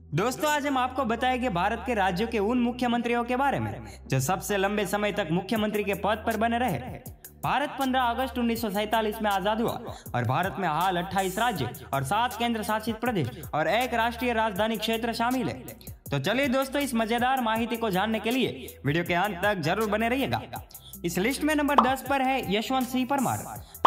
दोस्तों आज हम आपको बताएंगे भारत के राज्यों के उन मुख्यमंत्रियों के बारे में जो सबसे लंबे समय तक मुख्यमंत्री के पद पर बने रहे। भारत 15 अगस्त 1947 में आजाद हुआ और भारत में हाल 28 राज्य और 7 केंद्र शासित प्रदेश और 1 राष्ट्रीय राजधानी क्षेत्र शामिल है। तो चलिए दोस्तों, इस मजेदार माहिती को जानने के लिए वीडियो के अंत तक जरूर बने रहिएगा। इस लिस्ट में नंबर 10 पर है यशवंत सिंह परमार।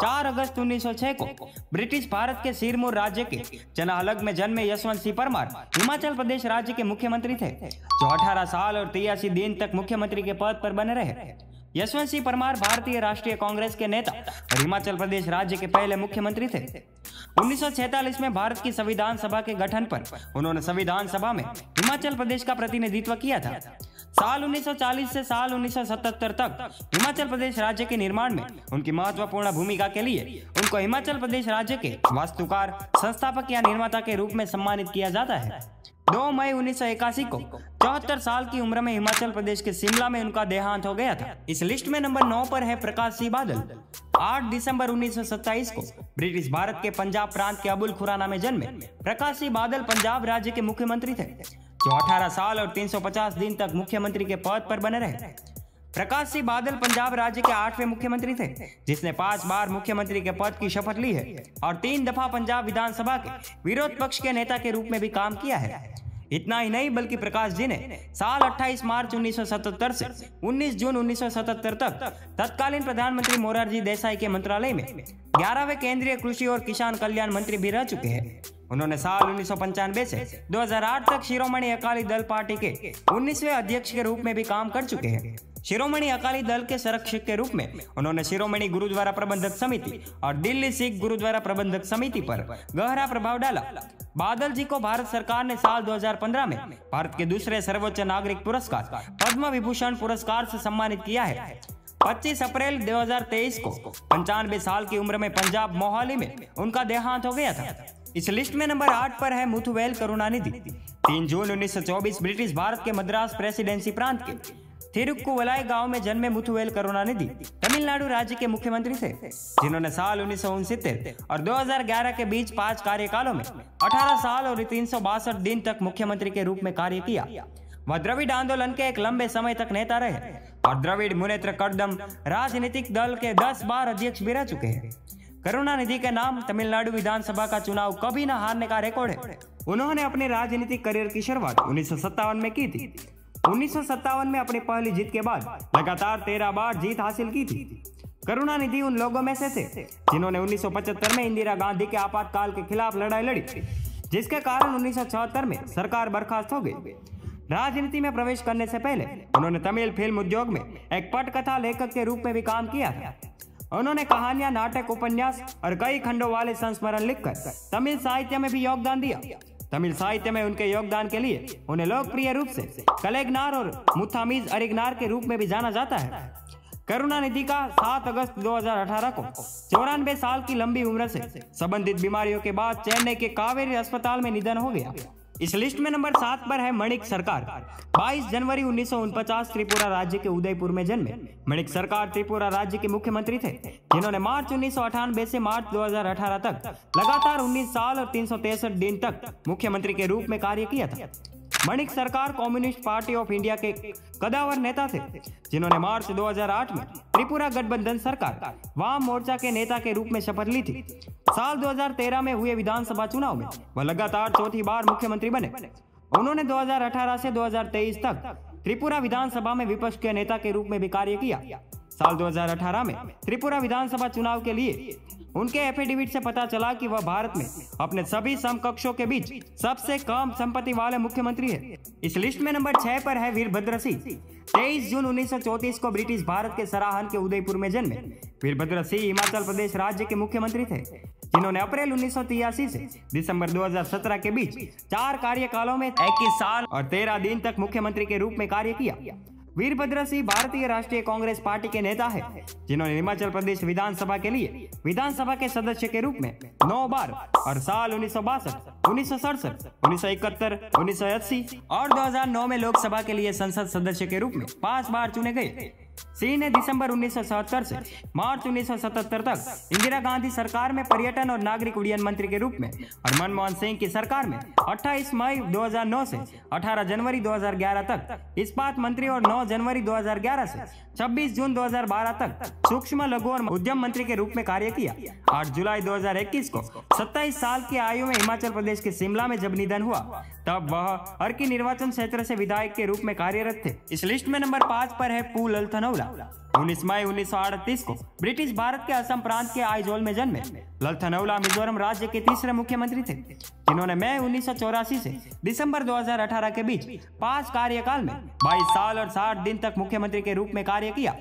4 अगस्त 1906 को ब्रिटिश भारत के सिरमौर राज्य के चनाहलग में जन्मे यशवंत सिंह परमार हिमाचल प्रदेश राज्य के मुख्यमंत्री थे, जो 18 साल और 83 दिन तक मुख्यमंत्री के पद पर बने रहे। यशवंत सिंह परमार भारतीय राष्ट्रीय कांग्रेस के नेता और हिमाचल प्रदेश राज्य के पहले मुख्यमंत्री थे। 1946 में भारत की संविधान सभा के गठन पर उन्होंने संविधान सभा में हिमाचल प्रदेश का प्रतिनिधित्व किया था। साल 1940 से साल 1977 तक हिमाचल प्रदेश राज्य के निर्माण में उनकी महत्वपूर्ण भूमिका के लिए उनको हिमाचल प्रदेश राज्य के वास्तुकार, संस्थापक या निर्माता के रूप में सम्मानित किया जाता है। 2 मई 1981 को 74 साल की उम्र में हिमाचल प्रदेश के शिमला में उनका देहांत हो गया था। इस लिस्ट में नंबर 9 पर है प्रकाश सिंह बादल। 8 दिसंबर 1927 को ब्रिटिश भारत के पंजाब प्रांत के अबुल खुराना में जन्मे प्रकाश सिंह बादल पंजाब राज्य के मुख्यमंत्री थे, जो 18 साल और 350 दिन तक मुख्यमंत्री के पद पर बने रहे। प्रकाश सिंह बादल पंजाब राज्य के 8वें मुख्यमंत्री थे, जिसने 5 बार मुख्यमंत्री के पद की शपथ ली है और 3 दफा पंजाब विधानसभा के विरोध पक्ष के नेता के रूप में भी काम किया है। इतना ही नहीं बल्कि प्रकाश जी ने साल 28 मार्च 1977 से 19 जून 1977 तक तत्कालीन प्रधानमंत्री मोरारजी देसाई के मंत्रालय में 11वें केंद्रीय कृषि और किसान कल्याण मंत्री भी रह चुके हैं। उन्होंने साल 1995 से 2008 तक शिरोमणि अकाली दल पार्टी के 19वें अध्यक्ष के रूप में भी काम कर चुके हैं। शिरोमणि अकाली दल के संरक्षक के रूप में उन्होंने शिरोमणि गुरुद्वारा प्रबंधक समिति और दिल्ली सिख गुरुद्वारा प्रबंधक समिति पर गहरा प्रभाव डाला। बादल जी को भारत सरकार ने साल 2015 में भारत के दूसरे सर्वोच्च नागरिक पुरस्कार पद्म विभूषण पुरस्कार से सम्मानित किया है। 25 अप्रैल 2023 को 95 साल की उम्र में पंजाब मोहाली में उनका देहांत हो गया था। इस लिस्ट में नंबर 8 पर है मुथुवेल करुणानिधि। 3 जून 1924 ब्रिटिश भारत के मद्रास प्रेसिडेंसी प्रांत के थिरुक्कुवलाई गांव में जन्मे मुथुवेल करुणानिधि तमिलनाडु राज्य के मुख्यमंत्री थे, जिन्होंने साल 1969 और 2011 के बीच 5 कार्यकालों में 18 साल और 362 दिन तक मुख्यमंत्री के रूप में कार्य किया। वह द्रविड़ आंदोलन के एक लंबे समय तक नेता रहे और द्रविड़ मुनेत्र कड़दम राजनीतिक दल के 10 बार अध्यक्ष भी रह चुके हैं। करुणानिधि के नाम तमिलनाडु विधानसभा का चुनाव कभी न हारने का रिकॉर्ड है। उन्होंने अपने राजनीतिक करियर की शुरुआत 1957 में की थी। 1957 में अपनी पहली जीत के बाद लगातार 13 बार जीत हासिल की थी। करुणानिधि उन लोगों में से थे जिन्होंने 1975 में इंदिरा गांधी के आपातकाल के खिलाफ लड़ाई लड़ी, जिसके कारण 1976 में सरकार बर्खास्त हो गई। राजनीति में प्रवेश करने से पहले उन्होंने तमिल फिल्म उद्योग में एक पटकथा लेखक के रूप में भी काम किया था। उन्होंने कहानियां, नाटक, उपन्यास और कई खंडों वाले संस्मरण लिखकर तमिल साहित्य में भी योगदान दिया। तमिल साहित्य में उनके योगदान के लिए उन्हें लोकप्रिय रूप से कलेगनार और मुथामीज अरिगनार के रूप में भी जाना जाता है। करुणानिधि का 7 अगस्त 2018 को 94 साल की लंबी उम्र से संबंधित बीमारियों के बाद चेन्नई के कावेरी अस्पताल में निधन हो गया। इस लिस्ट में नंबर 7 पर है मणिक सरकार। 22 जनवरी 1949 त्रिपुरा राज्य के उदयपुर में जन्मे मणिक सरकार त्रिपुरा राज्य के मुख्यमंत्री थे, जिन्होंने मार्च 1998 से मार्च 2018 तक लगातार 19 साल और 363 दिन तक मुख्यमंत्री के रूप में कार्य किया था। मणिक सरकार कम्युनिस्ट पार्टी ऑफ इंडिया के कदावर नेता थे, जिन्होंने मार्च 2008 में त्रिपुरा गठबंधन सरकार वाम मोर्चा के नेता के रूप में शपथ ली थी। साल 2013 में हुए विधानसभा चुनाव में वह लगातार 4थी बार मुख्यमंत्री बने। उन्होंने 2018 से 2023 तक त्रिपुरा विधानसभा में विपक्ष के नेता के रूप में भी कार्य किया। साल 2018 में त्रिपुरा विधानसभा चुनाव के लिए उनके एफिडेविट से पता चला कि वह भारत में अपने सभी समकक्षों के बीच सबसे कम संपत्ति वाले मुख्यमंत्री है। इस लिस्ट में नंबर 6 पर है वीरभद्र सिंह। 23 जून 1934 को ब्रिटिश भारत के सराहन के उदयपुर में जन्मे वीरभद्र सिंह हिमाचल प्रदेश राज्य के मुख्यमंत्री थे, जिन्होंने अप्रैल 1983 से दिसंबर 2017 के बीच 4 कार्यकालों में 21 साल और 13 दिन तक मुख्यमंत्री के रूप में कार्य किया। वीरभद्र सिंह भारतीय राष्ट्रीय कांग्रेस पार्टी के नेता है, जिन्होंने हिमाचल प्रदेश विधानसभा के लिए विधानसभा के सदस्य के रूप में 9 बार और साल 1962, 1967, 1971, 1980 और 2009 में लोकसभा के लिए संसद सदस्य के रूप में 5 बार चुने गए। सिंह ने दिसंबर 1977 से मार्च 1977 तक इंदिरा गांधी सरकार में पर्यटन और नागरिक उड्डयन मंत्री के रूप में और मनमोहन सिंह की सरकार में 28 मई 2009 से 18 जनवरी 2011 तक इस्पात मंत्री और 9 जनवरी 2011 से 26 जून 2012 तक सूक्ष्म लघु और उद्यम मंत्री के रूप में कार्य किया। 8 जुलाई 2021 को 27 साल की आयु में हिमाचल प्रदेश के शिमला में जब निधन हुआ तब वह अर्की निर्वाचन क्षेत्र से विधायक के रूप में कार्यरत थे। इस लिस्ट में नंबर 5 पर है पू ललथनौला। 19 मई 1938 को ब्रिटिश भारत के असम प्रांत के आइजोल में जन्मे। ललथनौला मिजोरम राज्य के तीसरे मुख्यमंत्री थे जिन्होंने मई 1984 से दिसंबर 2018 के बीच 5 कार्यकाल में 22 साल और 60 दिन तक मुख्यमंत्री के रूप में कार्य किया।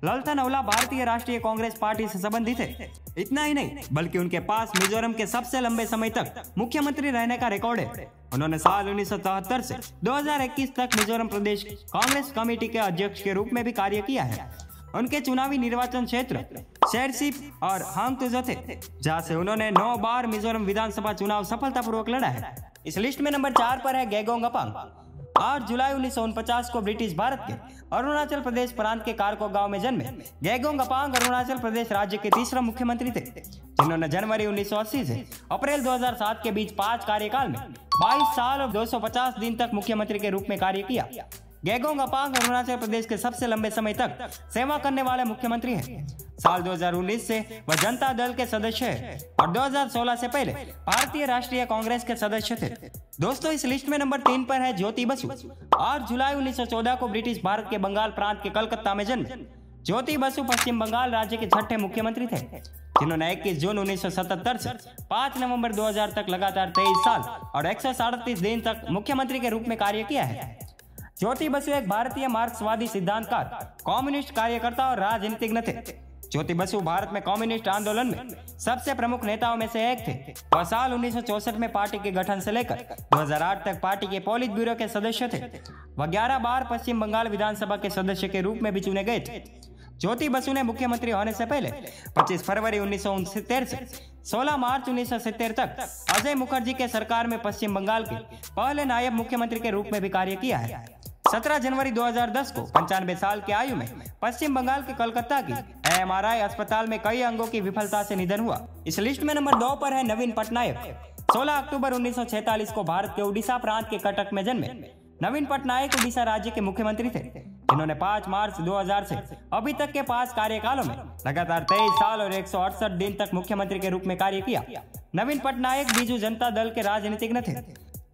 ललथनौला भारतीय राष्ट्रीय कांग्रेस पार्टी से संबंधित है। इतना ही नहीं बल्कि उनके पास मिजोरम के सबसे लंबे समय तक मुख्यमंत्री रहने का रिकॉर्ड है। उन्होंने साल 1973 से 2021 तक मिजोरम प्रदेश कांग्रेस कमेटी के अध्यक्ष के रूप में भी कार्य किया है। उनके चुनावी निर्वाचन क्षेत्र शेरशिप और हांगतुजो थे जहां से उन्होंने 9 बार मिजोरम विधानसभा चुनाव सफलतापूर्वक लड़ा है। इस लिस्ट में नंबर 4 पर है गेगोंग अपांग। 8 जुलाई 1949 को ब्रिटिश भारत के अरुणाचल प्रदेश प्रांत के कारको गांव में जन्मे। गेगोंग अपांग अरुणाचल प्रदेश राज्य के तीसरा मुख्यमंत्री थे जिन्होंने जनवरी 1980 से अप्रैल 2007 के बीच 5 कार्यकाल में 22 साल और 250 दिन तक मुख्यमंत्री के रूप में कार्य किया। गेगोंग अपांग अरुणाचल प्रदेश के सबसे लंबे समय तक सेवा करने वाले मुख्यमंत्री हैं। साल 2019 से वह जनता दल के सदस्य हैं और 2016 से पहले भारतीय राष्ट्रीय कांग्रेस के सदस्य थे। दोस्तों इस लिस्ट में नंबर 3 पर है ज्योति बसु। 8 जुलाई 1914 को ब्रिटिश भारत के बंगाल प्रांत के कलकत्ता में जन्मे। ज्योति बसु पश्चिम बंगाल राज्य के 6ठे मुख्यमंत्री थे जिन्होंने 21 जून 1977 से 5 नवंबर 2000 तक लगातार 23 साल और 137 दिन तक मुख्यमंत्री के रूप में कार्य किया है। ज्योति बसु एक भारतीय मार्क्सवादी सिद्धांतकार, कम्युनिस्ट कार्यकर्ता और राजनीतिज्ञ थे। ज्योति बसु भारत में कम्युनिस्ट आंदोलन में सबसे प्रमुख नेताओं में से एक थे। वह साल 1964 में पार्टी के गठन से लेकर 2008 तक पार्टी के पोलित ब्यूरो के सदस्य थे। वह 11 बार पश्चिम बंगाल विधानसभा के सदस्य के रूप में भी चुने गए थे। ज्योति बसु ने मुख्यमंत्री होने से पहले 25 फरवरी 1969 से 16 मार्च 1970 तक अजय मुखर्जी के सरकार में पश्चिम बंगाल के पहले नायब मुख्यमंत्री के रूप में भी कार्य किया है। 17 जनवरी 2010 को 95 साल की आयु में पश्चिम बंगाल के कोलकाता की MRI अस्पताल में कई अंगों की विफलता से निधन हुआ। इस लिस्ट में नंबर 2 पर है नवीन पटनायक। 16 अक्टूबर 1946 को भारत के उड़ीसा प्रांत के कटक में जन्मे। नवीन पटनायक उड़ीसा राज्य के मुख्यमंत्री थे जिन्होंने 5 मार्च 2000 से अभी तक के 5 कार्यकालों में लगातार 23 साल और 168 दिन तक मुख्यमंत्री के रूप में कार्य किया। नवीन पटनायक बीजू जनता दल के राजनीतिज्ञ थे।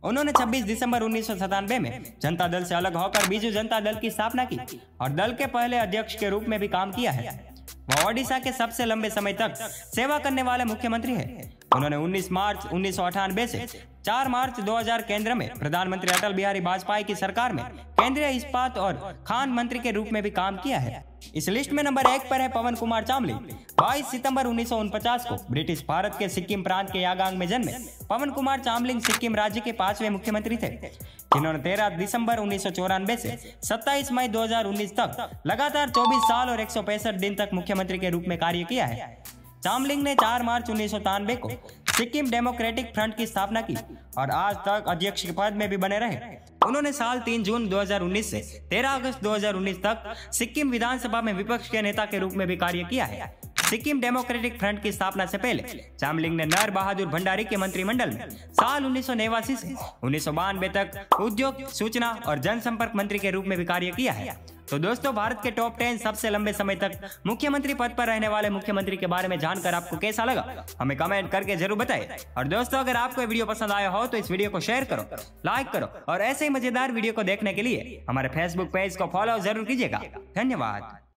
उन्होंने 26 दिसंबर 1997 में जनता दल से अलग होकर बीजू जनता दल की स्थापना की और दल के पहले अध्यक्ष के रूप में भी काम किया है। वह ओडिशा के सबसे लंबे समय तक सेवा करने वाले मुख्यमंत्री हैं। उन्होंने 19 मार्च 1998 से 4 मार्च 2000 केंद्र में प्रधानमंत्री अटल बिहारी वाजपेयी की सरकार में केंद्रीय इस्पात और खान मंत्री के रूप में भी काम किया है। इस लिस्ट में नंबर 1 पर है पवन कुमार चामलिंग। 22 सितंबर 1949 को ब्रिटिश भारत के सिक्किम प्रांत के यागांग में जन्मे। पवन कुमार चामलिंग सिक्किम राज्य के 5वें मुख्यमंत्री थे जिन्होंने 13 दिसंबर 1994 से 27 मई 2019 तक लगातार 24 साल और 165 दिन तक मुख्यमंत्री के रूप में कार्य किया है। चामलिंग ने 4 मार्च 1993 को सिक्किम डेमोक्रेटिक फ्रंट की स्थापना की और आज तक अध्यक्ष के पद में भी बने रहे। उन्होंने साल 3 जून 2019 से 13 अगस्त 2019 तक सिक्किम विधानसभा में विपक्ष के नेता के रूप में भी कार्य किया है। सिक्किम डेमोक्रेटिक फ्रंट की स्थापना से पहले चामलिंग ने नर बहादुर भंडारी के मंत्रिमंडल में साल 1989 से 1992 तक उद्योग, सूचना और जनसंपर्क मंत्री के रूप में भी कार्य किया है। तो दोस्तों भारत के टॉप 10 सबसे लंबे समय तक मुख्यमंत्री पद पर रहने वाले मुख्यमंत्री के बारे में जानकर आपको कैसा लगा हमें कमेंट करके जरूर बताएं। और दोस्तों अगर आपको ये वीडियो पसंद आया हो तो इस वीडियो को शेयर करो, लाइक करो और ऐसे ही मजेदार वीडियो को देखने के लिए हमारे फेसबुक पेज को फॉलो जरूर कीजिएगा। धन्यवाद।